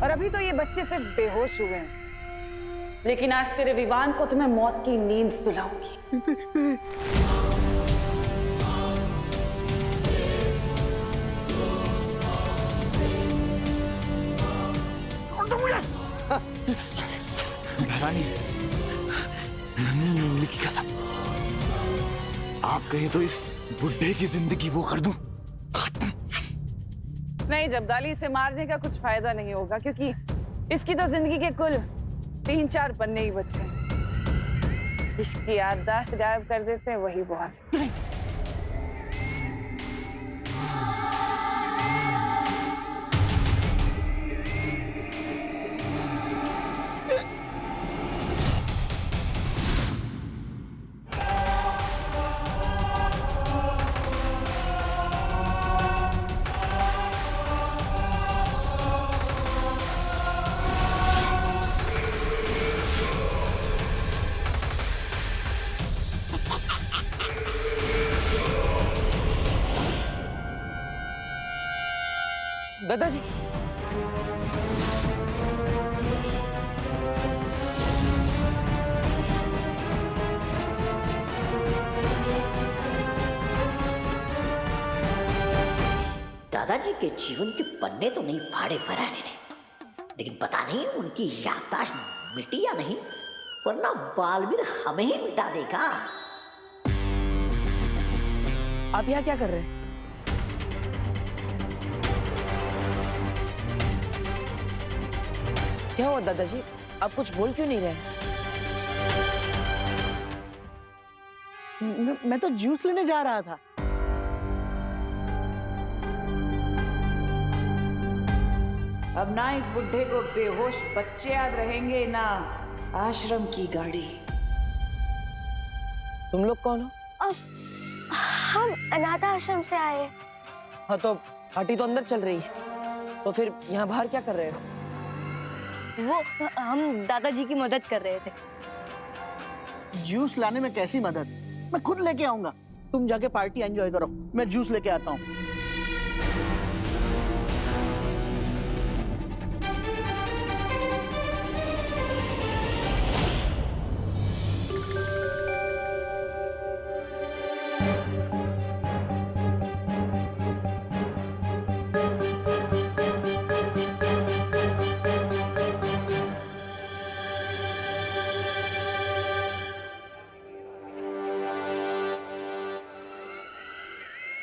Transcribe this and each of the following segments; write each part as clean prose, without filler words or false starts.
और अभी तो ये बच्चे सिर्फ बेहोश हुए हैं, लेकिन आज तेरे विवान को तुम्हें मौत की नींद सुलाऊंगी। महारानी, नन्ही उंगली की कसम, आप कहें तो इस बुढ़े की जिंदगी वो कर दूं खत्म। नहीं जब्दाली, इसे मारने का कुछ फायदा नहीं होगा, क्योंकि इसकी तो जिंदगी के कुल 3-4 पन्ने ही बचे हैं। इसकी याददाश्त गायब कर देते हैं, वही बहुत। दादाजी, दादाजी के जीवन के पन्ने तो नहीं फाड़े पराने थे, लेकिन पता नहीं उनकी याददाश्त मिटी या नहीं, वरना बालवीर हमें ही मिटा देगा। आप यहाँ क्या कर रहे हैं? क्या हुआ दादाजी, आप कुछ बोल क्यों नहीं रहे? मैं तो जूस लेने जा रहा था। अब ना इस बुढ़े को बेहोश बच्चे याद रहेंगे, ना आश्रम की गाड़ी। तुम लोग कौन हो? हम अनाथ आश्रम से आए हैं। हाँ तो पार्टी तो अंदर चल रही है, तो फिर यहाँ बाहर क्या कर रहे हो? वो हम दादाजी की मदद कर रहे थे। जूस लाने में कैसी मदद? मैं खुद लेके आऊंगा। तुम जाके पार्टी एंजॉय करो, मैं जूस लेके आता हूँ।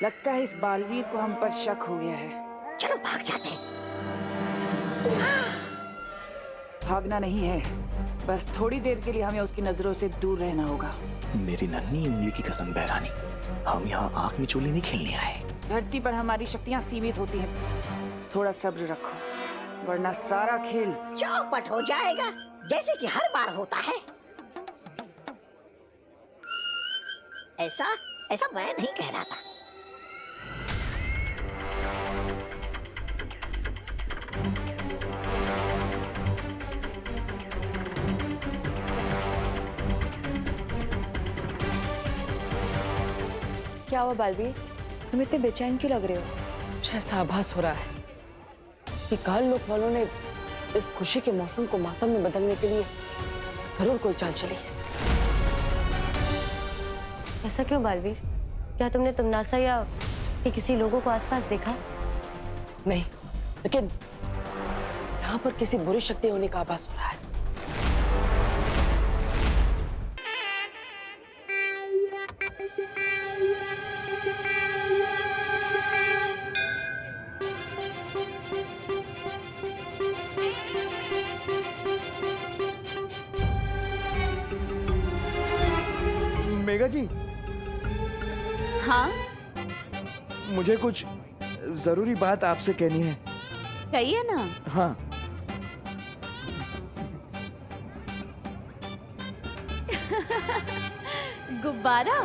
लगता है इस बालवीर को हम पर शक हो गया है। चलो भाग जाते हैं। भागना नहीं है, बस थोड़ी देर के लिए हमें उसकी नजरों से दूर रहना होगा। मेरी नन्ही उंगली की कसम बहरानी, हम यहाँ आंख मिचोली नहीं खेलने आए। धरती पर हमारी शक्तियां सीमित होती हैं, थोड़ा सब्र रखो, वरना सारा खेल चौपट हो जाएगा, जैसे कि हर बार होता है। ऐसा मैं नहीं कह रहा था। क्या हुआ बालवीर, तुम इतने बेचैन क्यों लग रहे हो? मुझे ऐसा आभास हो रहा है कि काल लोक वालों ने इस खुशी के मौसम को मातम में बदलने के लिए जरूर कोई चाल चली। ऐसा क्यों बालवीर? क्या तुमने तुमनासा या किसी लोगों को आसपास देखा? नहीं, लेकिन यहाँ पर किसी बुरी शक्ति होने का आभास हो रहा है। मेघा जी, हाँ, मुझे कुछ जरूरी बात आपसे कहनी है। कहिए ना। हाँ, गुब्बारा?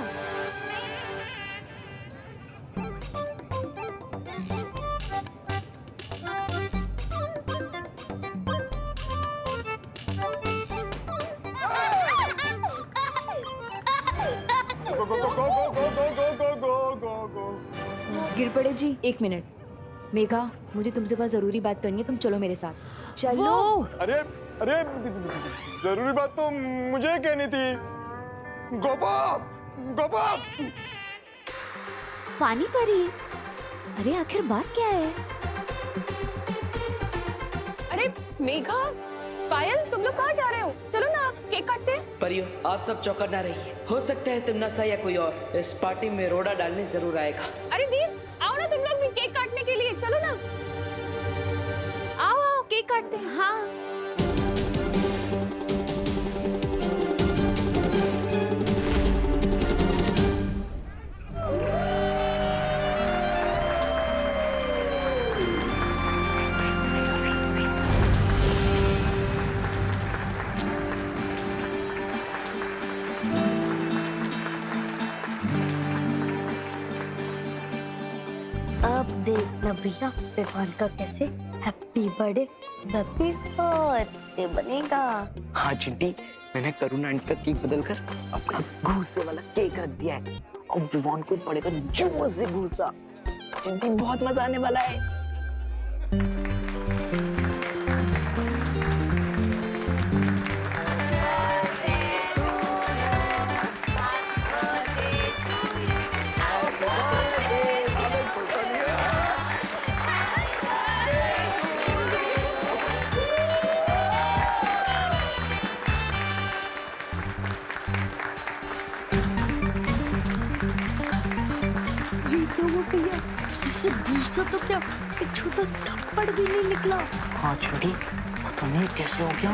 गिरपड़े जी, एक मिनट। मेघा, मुझे तुमसे बहुत जरूरी बात करनी है, तुम चलो मेरे साथ। चलो। अरे अरे जरूरी बात तो मुझे कहनी थी। गोपा गोपा पानी परी। अरे आखिर बात क्या है? अरे मेघा, पायल, तुम लोग कहाँ जा रहे हो? चलो ना केक काटते हैं। परियो, आप सब चौकन्ना ना रहिए। हो सकता है तुमनासा या कोई और इस पार्टी में रोड़ा डालने जरूर आएगा। अरे दी, आओ ना तुम लोग भी केक काटने के लिए, चलो ना। आओ आओ केक काटते हैं। हाँ अब देखना भैया विवान का कैसे हैप्पी बर्थडे बनेगा। हाँ चिंटी, मैंने करुणा आंटी का केक बदल कर अपना घूसे वाला केक रख दिया है और विवान को पड़ेगा जोर से घूसा। चिंटी बहुत मजा आने वाला है। इसमें भूसा तो क्या, एक छोटा थप्पड़ भी नहीं निकला। हाँ चिंटी, पता नहीं कैसे हो गया।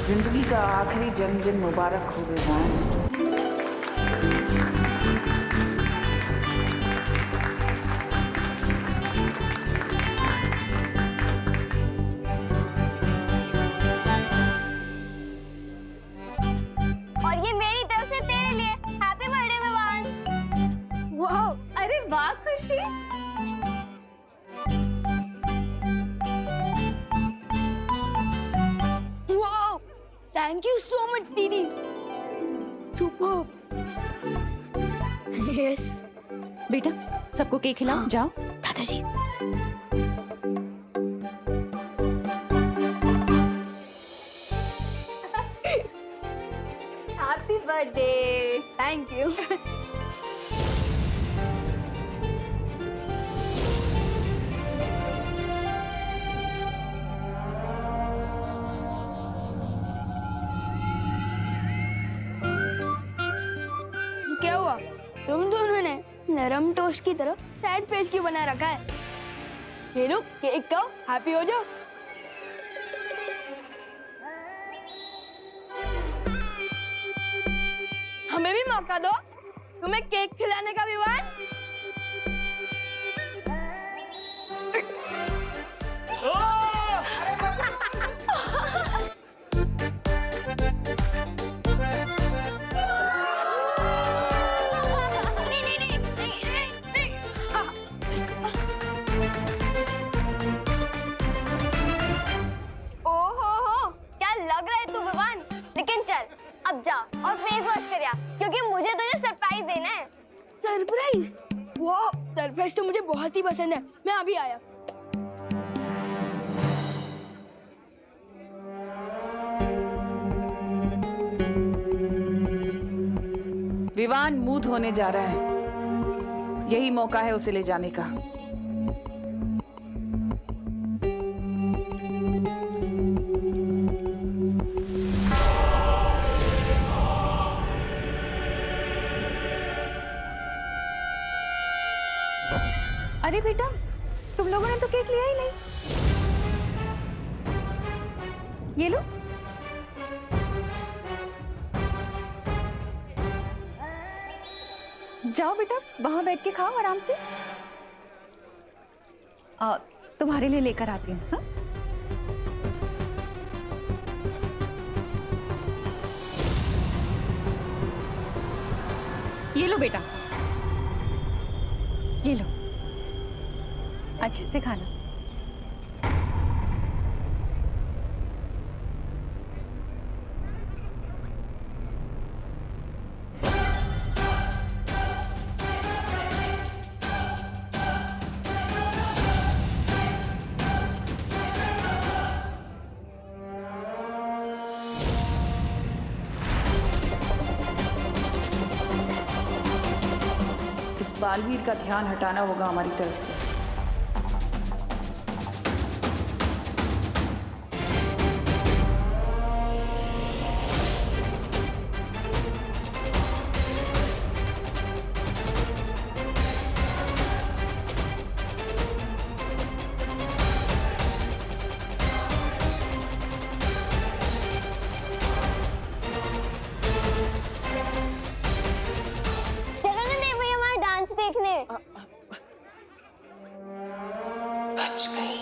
जिंदगी का आखिरी जन्मदिन मुबारक हो विवान। और ये मेरी तरफ से तेरे लिए हैप्पी बर्थडे विवान। वाह, अरे वाह खुशी। Wow, thank you so much दीदी। सुपर। यस बेटा सबको केक खिलाओ। जाओ। दादाजी। Happy birthday. Thank you. क्या हुआ? तुम दोनों ने नरम टोस्ट की तरह सैड फेस क्यों बना रखा है? ये लो केक खाओ, हैप्पी हो जाओ। हमें भी मौका दो, तुम्हें केक खिलाने का विवान। ओहो, क्या लग रहा है तू विवान? लेकिन चल अब जा और फेस वॉश कर आ, क्योंकि मुझे तुझे सरप्राइज देना है। सरप्राइज? वाह, सरप्राइज तो मुझे बहुत ही पसंद है। मैं अभी आया। विवान मूड होने जा रहा है, यही मौका है उसे ले जाने का। अरे बेटा, तुम लोगों ने तो केक लिया ही नहीं। ये लो। जाओ बेटा, वहां बैठ के खाओ आराम से। तुम्हारे लिए लेकर आती हूँ। हाँ? ये लो बेटा, ये लो, अच्छे से खाना। बालवीर का ध्यान हटाना होगा हमारी तरफ से। चलो ना देव भैया हमारा डांस देखने। बच गई।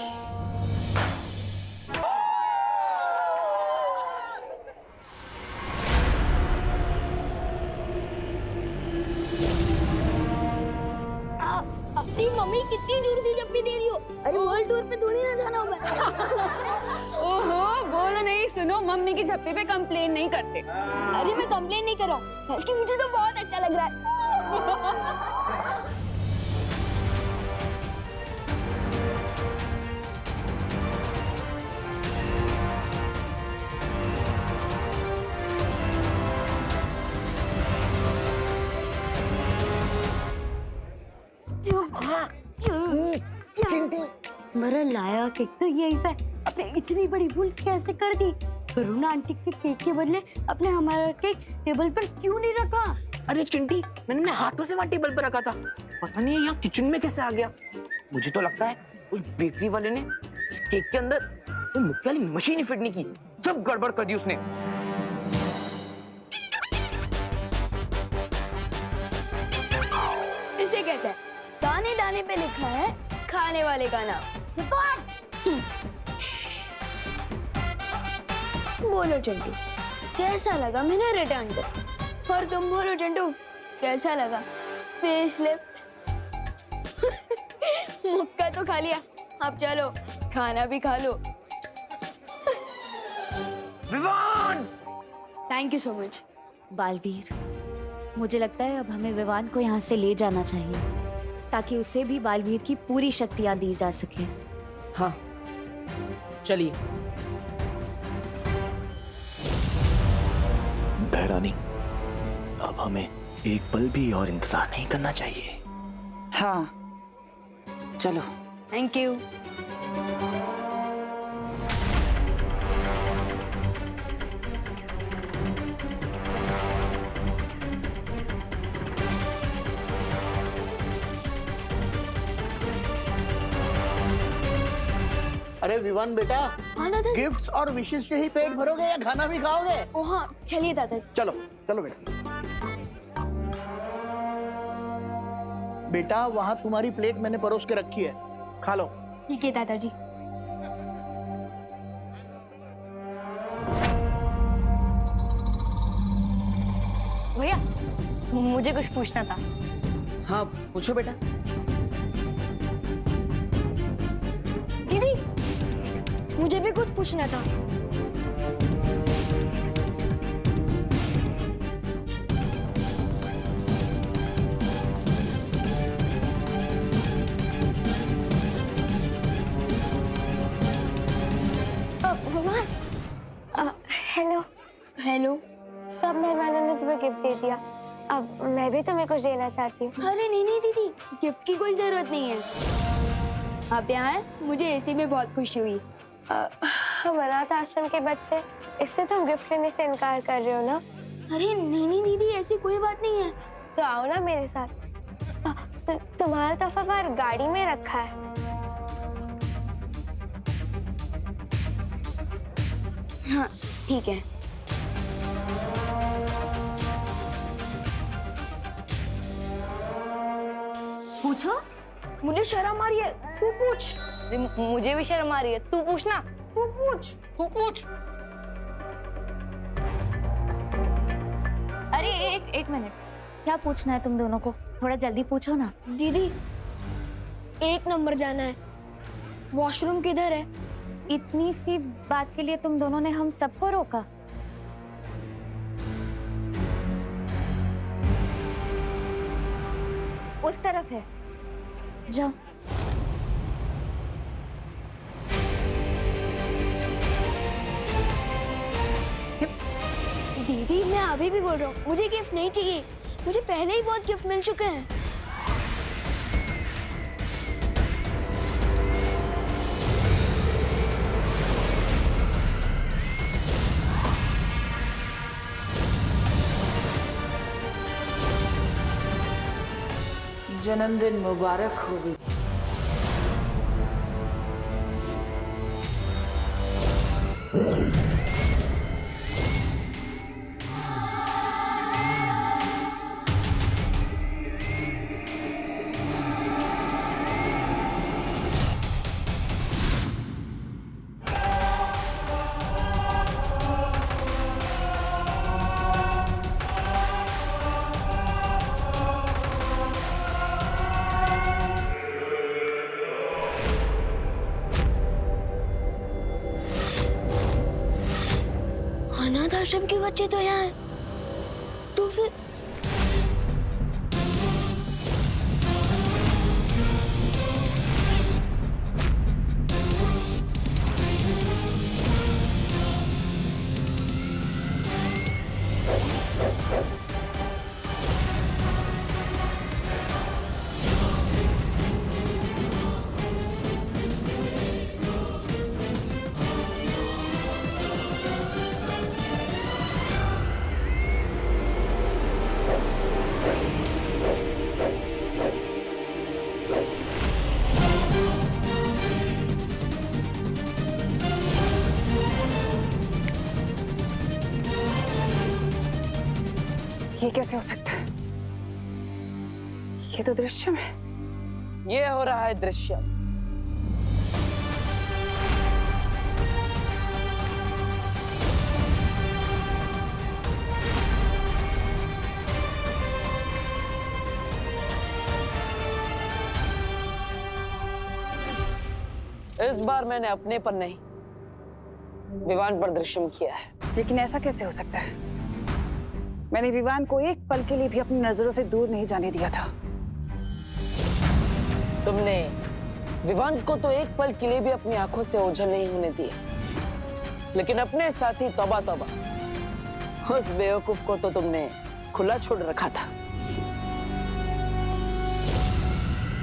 अपनी मम्मी कितनी दूर की जब भी दे रही हो। अरे वर्ल्ड टूर पे थोड़ी ना जाना होगा। ओहो, बोलो नहीं, सुनो, मम्मी की झप्पी पे कंप्लेन नहीं करते। अरे मैं कंप्लेन नहीं कर रहा हूँ, बल्कि मुझे तो बहुत अच्छा लग रहा है। मेरा लाया केक तो यही पे। अपने इतनी बड़ी भूल कैसे कर दी? करुणा आंटी के केक के बदले अपने हमारा केक टेबल पर क्यों नहीं रखा? अरे चिंटी, मैंने अपने हाथों से वहाँ टेबल पर रखा था, पता नहीं यहाँ किचन में कैसे आ गया। मुझे तो लगता है उस बेकरी वाले ने इस केक के अंदर वो मुक्के वाली मशीन ही फिट नहीं की, सब गड़बड़ कर दी उसने। इसे कहते हैं दाने दाने पे लिखा है खाने वाले का नाम। बोलो चिंटू, कैसा लगा मैंने रिटर्न कर? और तुम बोलो चिंटू, कैसा लगा फेस लिफ्ट? मुक्का तो खा लिया, अब चलो खाना भी खा लो। Vivaan! Thank you so much. Baalveer, मुझे लगता है अब हमें विवान को यहाँ से ले जाना चाहिए ताकि उसे भी बालवीर की पूरी शक्तियाँ दी जा सके। हाँ, चलिए। बहरानी, अब हमें एक पल भी और इंतजार नहीं करना चाहिए। हाँ, चलो। Thank you. अरे विवान बेटा, हाँ दादाजी। गिफ्ट्स और विशेष से ही पेट भरोगे या खाना भी खाओगे? ओ हाँ, चलिए दादाजी। चलो चलो बेटा। बेटा वहाँ तुम्हारी प्लेट मैंने परोस के रखी है, खा लो। ठीक है दादाजी। भैया, मुझे कुछ पूछना था। हाँ, पूछो बेटा। दीदी, मुझे भी कुछ पूछना था। हेलो। हेलो। सब मेहमानों ने तुम्हें गिफ्ट दे दिया, अब मैं भी तुम्हें कुछ देना चाहती हूँ। अरे नहीं नहीं दीदी, गिफ्ट की कोई जरूरत नहीं है। आप यहाँ आए, मुझे इसी में बहुत खुशी हुई। हम अनाथ आश्रम के बच्चे, इससे तुम गिफ्ट लेने से इनकार कर रहे हो ना? अरे नहीं नहीं दीदी, ऐसी कोई बात नहीं है। तो आओ ना मेरे साथ। तुम्हारा तोहफा बाहर गाड़ी में रखा है। हाँ ठीक है। पूछो। मुझे शर्म आ रही है, तू पूछ। मुझे भी शर्म आ रही है, तू पूछना। तू पूछ। तू पूछ। अरे एक मिनट, क्या पूछना है तुम दोनों को? थोड़ा जल्दी पूछो ना। दीदी, 1 नंबर जाना है। वॉशरूम किधर है? इतनी सी बात के लिए तुम दोनों ने हम सबको रोका? उस तरफ है, जाओ। दीदी मैं अभी भी बोल रहा हूँ, मुझे गिफ्ट नहीं चाहिए। मुझे पहले ही बहुत गिफ्ट मिल चुके हैं। जन्मदिन मुबारक हो भी। अनाथ आश्रम के बच्चे तो यहाँ हैं। तो फिर ये कैसे हो सकता है? ये तो दृश्यम है। ये हो रहा है दृश्य। इस बार मैंने अपने पर नहीं, विवान पर दृश्यम किया है। लेकिन ऐसा कैसे हो सकता है? मैंने विवान को एक पल के लिए भी अपनी नजरों से दूर नहीं जाने दिया था। तुमने विवान को तो एक पल के लिए भी अपनी आंखों से ओझल नहीं होने दिए, लेकिन अपने साथी तौबा तौबा, उस बेवकूफ को तो तुमने खुला छोड़ रखा था।